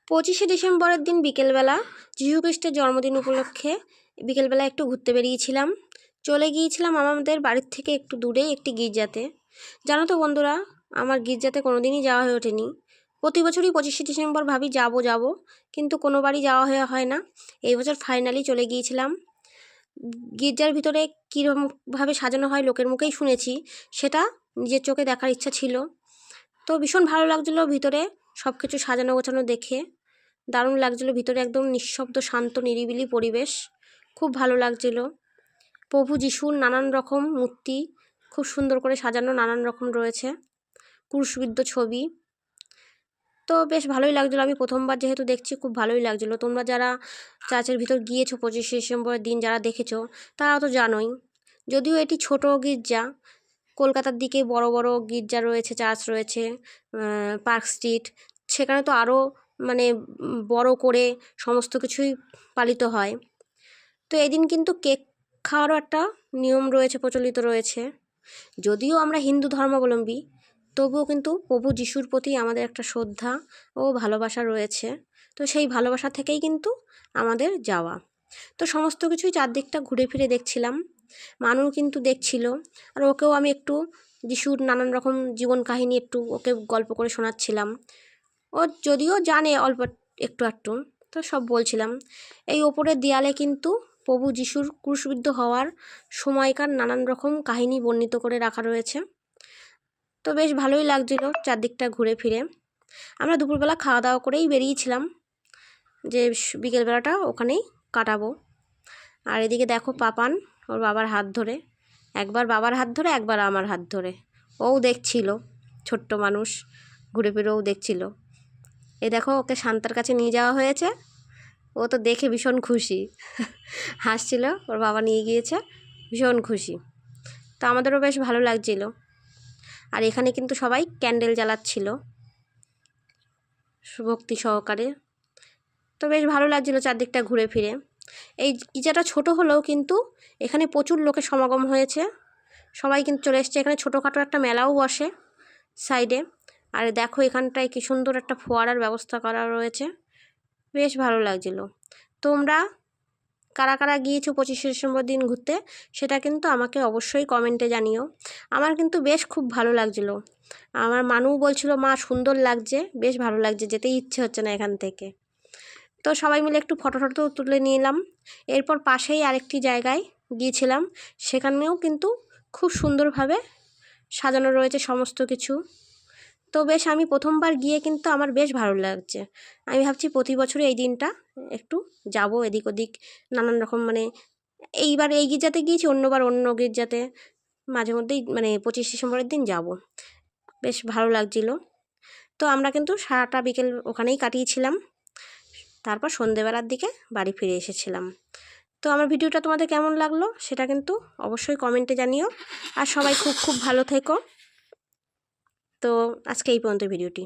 25শে ডিসেম্বরের দিন বিকেলবেলা যীশুখ্রিস্টের জন্মদিন উপলক্ষে বিকেলবেলা একটু ঘুরতে বেরিয়েছিলাম। চলে গিয়েছিলাম আমাদের বাড়ির থেকে একটু দূরেই একটি গির্জাতে। জানো তো বন্ধুরা, আমার গির্জাতে কোনো দিনই যাওয়া হয়ে ওঠেনি। প্রতি বছরই 25শে ডিসেম্বর ভাবি যাব, কিন্তু কোনোবারই যাওয়া হয় না। এই বছর ফাইনালি চলে গিয়েছিলাম। গির্জার ভিতরে কীরকমভাবে সাজানো হয় লোকের মুখেই শুনেছি, সেটা নিজের চোখে দেখার ইচ্ছা ছিল। তো ভীষণ ভালো লাগছিলো ভিতরে সব কিছু সাজানো গোছানো দেখে, দারুণ লাগছিলো। ভিতরে একদম নিঃশব্দ শান্ত নিরিবিলি পরিবেশ, খুব ভালো লাগছিলো। প্রভু যিশুর নানান রকম মূর্তি খুব সুন্দর করে সাজানো, নানান রকম রয়েছে, ক্রুশবিদ্ধ ছবি। তো বেশ ভালোই লাগছিলো। আমি প্রথমবার যেহেতু দেখছি, খুব ভালোই লাগছিলো। তোমরা যারা চার্চের ভিতর গিয়েছো 25শে ডিসেম্বরের দিন, যারা দেখেছো তারা তো জানোই। যদিও এটি ছোট গির্জা, কলকাতার দিকে বড় বড় গির্জা রয়েছে, চার্চ রয়েছে, পার্ক স্ট্রিট, সেখানে তো আরও বড় করে সমস্ত কিছুই পালিত হয়। তো এদিন কিন্তু কেক খাওয়ারও একটা নিয়ম রয়েছে, প্রচলিত রয়েছে। যদিও আমরা হিন্দু ধর্মাবলম্বী, তবুও কিন্তু প্রভু যিশুর প্রতি আমাদের একটা শ্রদ্ধা ও ভালোবাসা রয়েছে। তো সেই ভালোবাসা থেকেই কিন্তু আমাদের যাওয়া। তো সমস্ত কিছুই চারদিকটা ঘুরে ফিরে দেখছিলাম। মানুষ কিন্তু দেখছিল, আর ওকেও আমি একটু যিশুর নানান রকম জীবন কাহিনী একটু ওকে গল্প করে শোনাচ্ছিলাম। ও যদিও জানে অল্প একটু, তো সব বলছিলাম। এই ওপরের দেয়ালে কিন্তু প্রভু যিশুর ক্রুশবিদ্ধ হওয়ার সময়কার নানান রকম কাহিনী বর্ণিত করে রাখা রয়েছে। তো বেশ ভালোই লাগছিল চারদিকটা ঘুরে ফিরে। আমরা দুপুরবেলা খাওয়া দাওয়া করেই বেরিয়েছিলাম, যে বিকেলবেলাটা ওখানেই কাটাবো। আর এদিকে দেখো পাপান ওর বাবার হাত ধরে, একবার বাবার হাত ধরে একবার আমার হাত ধরে ও দেখছিল, ছোট্ট মানুষ ঘুরে ফিরেও দেখছিল। এই দেখো ওকে শান্তার কাছে নিয়ে যাওয়া হয়েছে, ও তো দেখে ভীষণ খুশি, হাসছিল। ওর বাবা নিয়ে গিয়েছে, ভীষণ খুশি। তো আমাদেরও বেশ ভালো লাগছিল। আর এখানে কিন্তু সবাই ক্যান্ডেল জ্বালাচ্ছিল ভক্তি সহকারে। তো বেশ ভালো লাগছিল চারদিকটা ঘুরে ফিরে। এই গির্জাটা ছোট হলেও কিন্তু এখানে প্রচুর লোকের সমাগম হয়েছে, সবাই কিন্তু চলে এসছে। এখানে ছোটোখাটো একটা মেলাও বসে সাইডে। আর দেখো এখানটায় কি সুন্দর একটা ফোয়ারার ব্যবস্থা করা রয়েছে, বেশ ভালো লাগছিল। তোমরা কারা কারা গিয়েছো 25শে ডিসেম্বর দিন ঘুরতে, সেটা কিন্তু আমাকে অবশ্যই কমেন্টে জানিও। আমার কিন্তু বেশ খুব ভালো লাগছিল। আমার মানু বলছিল, মা সুন্দর লাগছে, বেশ ভালো লাগছে, যেতেই ইচ্ছে হচ্ছে না এখান থেকে। তো সবাই মিলে একটু ফটো তুলে নিলাম। এরপর পাশেই আরেকটি জায়গায় গিয়েছিলাম, সেখানেও কিন্তু খুব সুন্দরভাবে সাজানো রয়েছে সমস্ত কিছু। তো বেশ আমি প্রথমবার গিয়ে কিন্তু আমার বেশ ভালো লাগছে। আমি ভাবছি প্রতি বছরই এই দিনটা একটু যাব এদিক ওদিক, নানান রকম এইবার এই গির্জাতে গিয়েছি, অন্যবার অন্য গির্জাতে, মাঝে মধ্যেই 25শে ডিসেম্বরের দিন যাব। বেশ ভালো লাগছিল। তো আমরা কিন্তু সারাটা বিকেল ওখানেই কাটিয়েছিলাম, তারপর সন্ধেবেলার দিকে বাড়ি ফিরে এসেছিলাম। তো আমার ভিডিওটা তোমাদের কেমন লাগলো সেটা কিন্তু অবশ্যই কমেন্টে জানিও। আর সবাই খুব খুব ভালো থেকো। তো আজকে এই পর্যন্ত ভিডিওটি।